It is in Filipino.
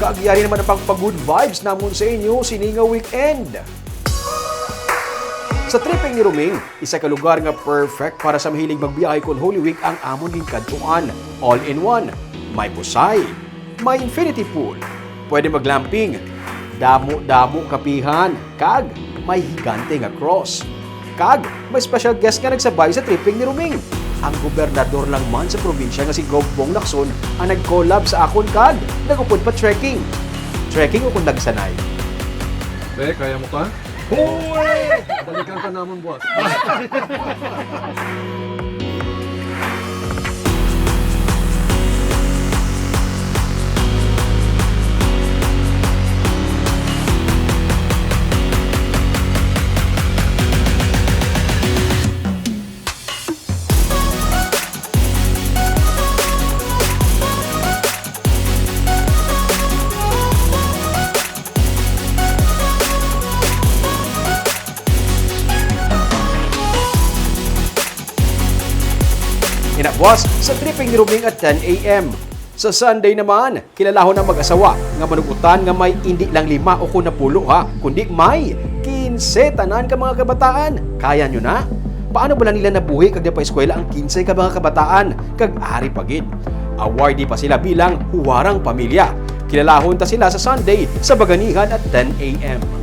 Kaagyari naman ang pagpag-good vibes namon sa inyo sininga weekend. Sa tripping ni Ruming, isa ka lugar nga perfect para sa mahilig magbiyahe kon Holy Week ang amon gingkadtuan. All in one. May busay, may infinity pool, pwede maglamping, damo-damo kapihan, kag may higante nga cross. Kag may special guest nga nagsabay sa tripping ni Ruming. Ang gobernador lang man sa probinsya nga si Gov Bong Lacson ang nag-collab sa akon kag nagupod pa trekking. Trekking o kung nagsanay. Kaya mo ka? Hoy! Balikan ka naman, boss. Inabwas sa tripping ni Ruming at 10 a.m. Sa Sunday naman, kilalahon ang mag-asawa nga manugutan nga may hindi lang 5 o 10 kundi may 15 tanan ka mga kabataan. Kaya nyo na? Paano ba lang nila nabuhi kag pa eskwela ang 15 ka mga kabataan kag ari pagid? Awardee pa sila bilang huwarang pamilya. Kilalahon ta sila sa Sunday sa Baganihan at 10 a.m.